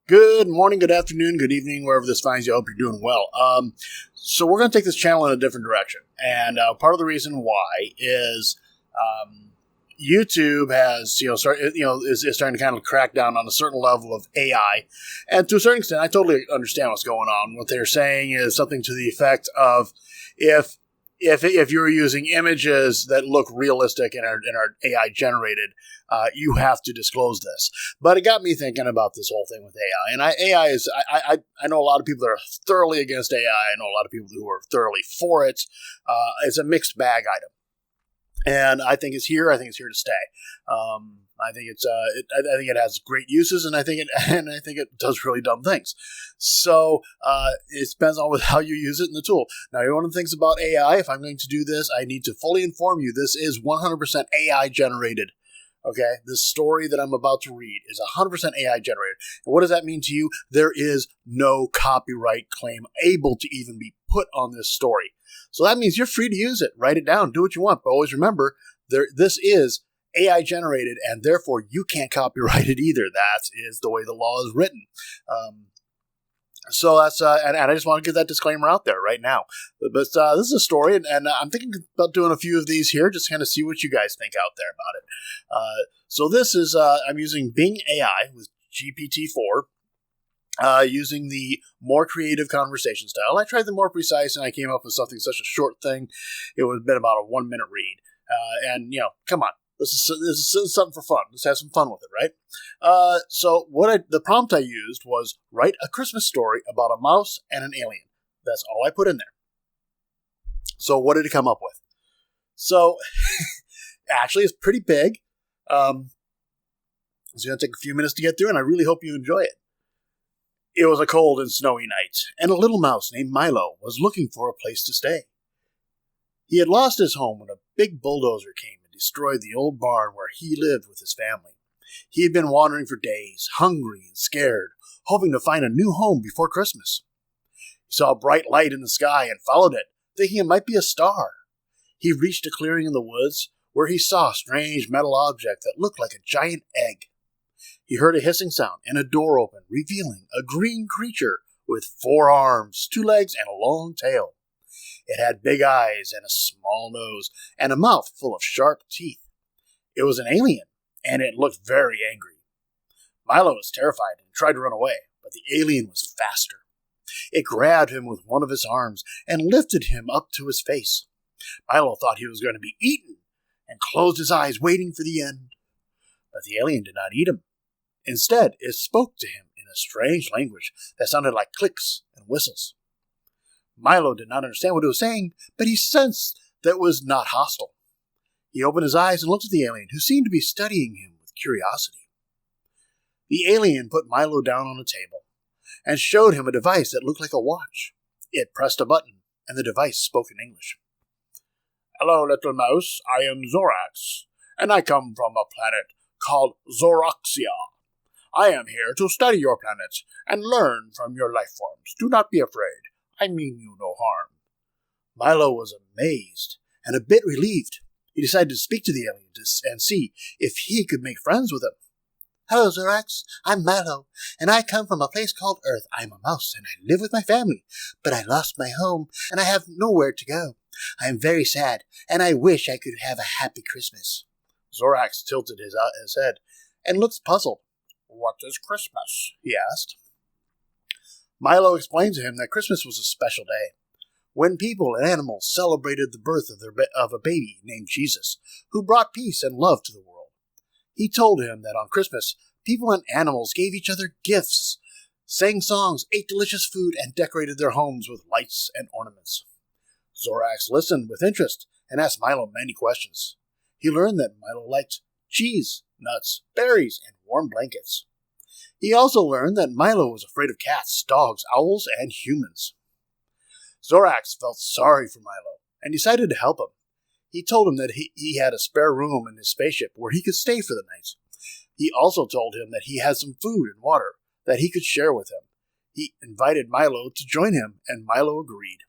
Good morning, good afternoon, good evening, wherever this finds you. I hope you're doing well. So we're going to take this channel in a different direction, and part of the reason why is YouTube has, is starting to kind of crack down on a certain level of AI, and to a certain extent, I totally understand what's going on. What they're saying is something to the effect of if you're using images that look realistic and are AI generated, you have to disclose this. But it got me thinking about this whole thing with AI. And I know a lot of people that are thoroughly against AI. I know a lot of people who are thoroughly for it. It's a mixed bag item. And I think it's here. I think it's here to stay. I think I think it has great uses, and I think it does really dumb things. So it depends on how you use it in the tool. Now, one of the things about AI, if I'm going to do this, I need to fully inform you this is 100% AI generated. Okay, this story that I'm about to read is 100% AI generated. And what does that mean to you? There is no copyright claim able to even be put on this story. So that means you're free to use it. Write it down. Do what you want. But always remember, this is AI generated, and therefore you can't copyright it either. That is the way the law is written. So that's and I just want to get that disclaimer out there right now. But this is a story, and I'm thinking about doing a few of these here, just kind of see what you guys think out there about it. So this is I'm using Bing AI with GPT-4, using the more creative conversation style. I tried the more precise, and I came up with something such a short thing. It would have been about a 1 minute read, and come on. This is something for fun. Let's have some fun with it, right? So the prompt I used was write a Christmas story about a mouse and an alien. That's all I put in there. So what did it come up with? So actually, it's pretty big. It's going to take a few minutes to get through, and I really hope you enjoy it. It was a cold and snowy night, and a little mouse named Milo was looking for a place to stay. He had lost his home when a big bulldozer came and destroyed the old barn where he lived with his family. He had been wandering for days, hungry and scared, hoping to find a new home before Christmas. He saw a bright light in the sky and followed it, thinking it might be a star. He reached a clearing in the woods where he saw a strange metal object that looked like a giant egg. He heard a hissing sound and a door opened, revealing a green creature with 4 arms, 2 legs, and a long tail. It had big eyes and a small nose and a mouth full of sharp teeth. It was an alien, and it looked very angry. Milo was terrified and tried to run away, but the alien was faster. It grabbed him with one of its arms and lifted him up to his face. Milo thought he was going to be eaten and closed his eyes, waiting for the end. But the alien did not eat him. Instead, it spoke to him in a strange language that sounded like clicks and whistles. Milo did not understand what it was saying, but he sensed that it was not hostile. He opened his eyes and looked at the alien, who seemed to be studying him with curiosity. The alien put Milo down on a table and showed him a device that looked like a watch. It pressed a button, and the device spoke in English. "Hello, little mouse. I am Zorax, and I come from a planet called Zoraxia. I am here to study your planet and learn from your life forms. Do not be afraid. I mean you no harm." Milo was amazed and a bit relieved. He decided to speak to the alien and see if he could make friends with him. "Hello, Zorax. I'm Milo, and I come from a place called Earth. I'm a mouse, and I live with my family, but I lost my home, and I have nowhere to go. I am very sad, and I wish I could have a happy Christmas." Zorax tilted his head and looked puzzled. "What is Christmas?" he asked. Milo explained to him that Christmas was a special day, when people and animals celebrated the birth of a baby named Jesus, who brought peace and love to the world. He told him that on Christmas, people and animals gave each other gifts, sang songs, ate delicious food, and decorated their homes with lights and ornaments. Zorax listened with interest and asked Milo many questions. He learned that Milo liked cheese, nuts, berries, and warm blankets. He also learned that Milo was afraid of cats, dogs, owls, and humans. Zorax felt sorry for Milo and decided to help him. He told him that he had a spare room in his spaceship where he could stay for the night. He also told him that he had some food and water that he could share with him. He invited Milo to join him, and Milo agreed.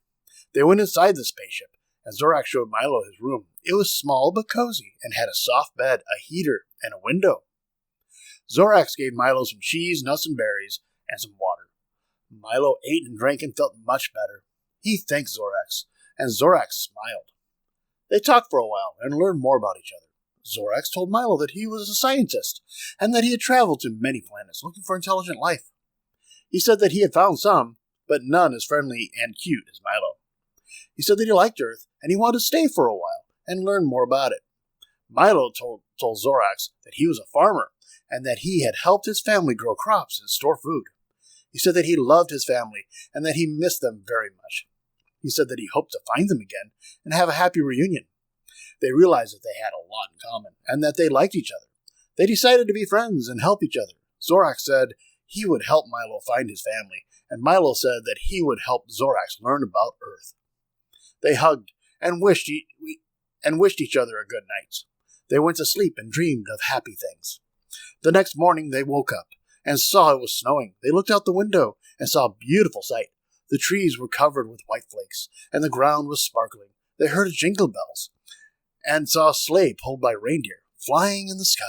They went inside the spaceship, and Zorax showed Milo his room. It was small but cozy and had a soft bed, a heater, and a window. Zorax gave Milo some cheese, nuts, and berries, and some water. Milo ate and drank and felt much better. He thanked Zorax, and Zorax smiled. They talked for a while and learned more about each other. Zorax told Milo that he was a scientist and that he had traveled to many planets looking for intelligent life. He said that he had found some, but none as friendly and cute as Milo. He said that he liked Earth and he wanted to stay for a while and learn more about it. Milo told Zorax that he was a farmer and that he had helped his family grow crops and store food. He said that he loved his family and that he missed them very much. He said that he hoped to find them again and have a happy reunion. They realized that they had a lot in common and that they liked each other. They decided to be friends and help each other. Zorax said he would help Milo find his family, and Milo said that he would help Zorax learn about Earth. They hugged and wished each other a good night. They went to sleep and dreamed of happy things. The next morning they woke up and saw it was snowing. They looked out the window and saw a beautiful sight. The trees were covered with white flakes, and the ground was sparkling. They heard jingle bells and saw a sleigh pulled by reindeer flying in the sky.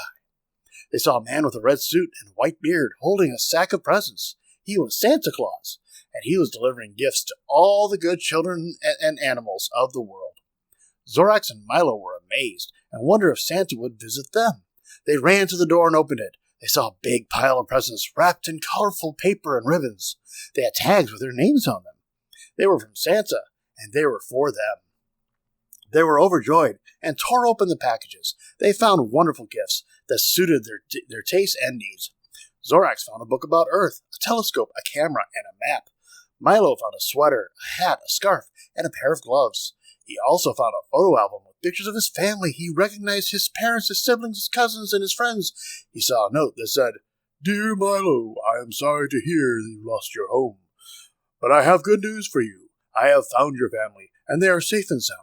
They saw a man with a red suit and white beard holding a sack of presents. He was Santa Claus, and he was delivering gifts to all the good children and animals of the world. Zorax and Milo were amazed and wondered if Santa would visit them. They ran to the door and opened it. They saw a big pile of presents wrapped in colorful paper and ribbons. They had tags with their names on them. They were from Santa, and they were for them. They were overjoyed and tore open the packages. They found wonderful gifts that suited their tastes and needs. Zorax found a book about Earth, a telescope, a camera, and a map. Milo found a sweater, a hat, a scarf, and a pair of gloves. He also found a photo album with pictures of his family. He recognized his parents, his siblings, his cousins, and his friends. He saw a note that said, "Dear Milo, I am sorry to hear that you lost your home. But I have good news for you. I have found your family, and they are safe and sound.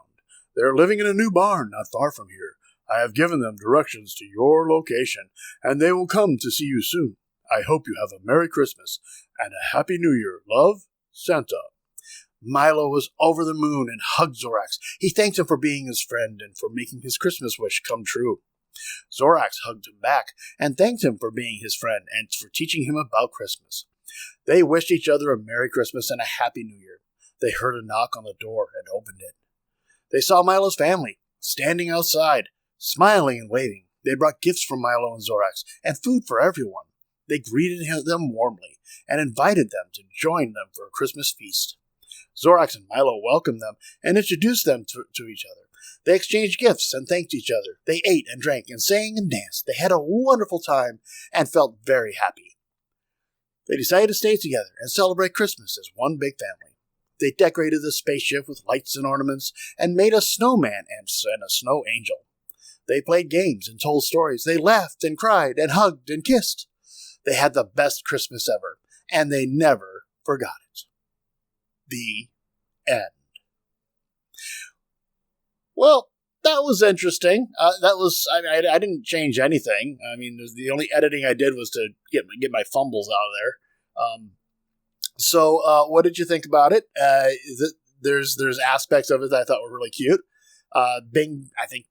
They are living in a new barn not far from here. I have given them directions to your location, and they will come to see you soon. I hope you have a Merry Christmas and a Happy New Year. Love, Santa." Milo was over the moon and hugged Zorax. He thanked him for being his friend and for making his Christmas wish come true. Zorax hugged him back and thanked him for being his friend and for teaching him about Christmas. They wished each other a Merry Christmas and a Happy New Year. They heard a knock on the door and opened it. They saw Milo's family standing outside, smiling and waving. They brought gifts for Milo and Zorax and food for everyone. They greeted them warmly and invited them to join them for a Christmas feast. Zorax and Milo welcomed them and introduced them to each other. They exchanged gifts and thanked each other. They ate and drank and sang and danced. They had a wonderful time and felt very happy. They decided to stay together and celebrate Christmas as one big family. They decorated the spaceship with lights and ornaments and made a snowman and a snow angel. They played games and told stories. They laughed and cried and hugged and kissed. They had the best Christmas ever, and they never forgot it. The end. Well, that was interesting. I didn't change anything. I mean, the only editing I did was to get my fumbles out of there. So what did you think about it? There's aspects of it that I thought were really cute. Bing, I think,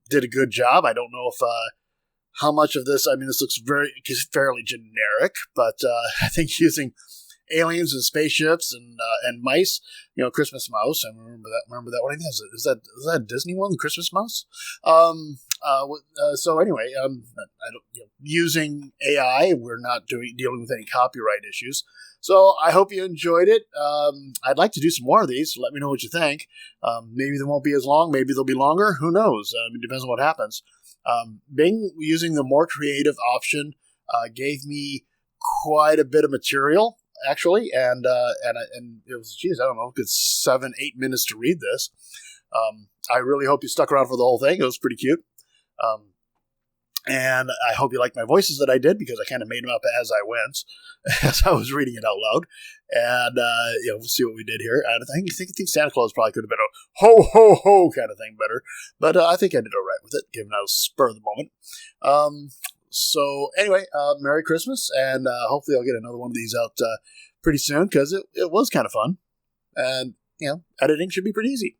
did a good job. I don't know if how much of this. I mean, this looks fairly generic, but I think using aliens and spaceships and mice, Christmas Mouse. I remember that one. I think is that a Disney one, the Christmas Mouse. So anyway, using AI, we're not dealing with any copyright issues. So I hope you enjoyed it. I'd like to do some more of these. Let me know what you think. Maybe they won't be as long. Maybe they'll be longer. Who knows? It depends on what happens. Bing, using the more creative option, gave me quite a bit of material, actually, and it was, I don't know, a good 7-8 minutes to read this. I really hope you stuck around for the whole thing. It was pretty cute. And I hope you liked my voices that I did, because I kind of made them up as I went, as I was reading it out loud. And, we'll see what we did here. And I think Santa Claus probably could have been a ho, ho, ho kind of thing better. But I think I did all right with it, given I was spur of the moment. So anyway, Merry Christmas. And hopefully I'll get another one of these out pretty soon, because it was kind of fun. And, editing should be pretty easy.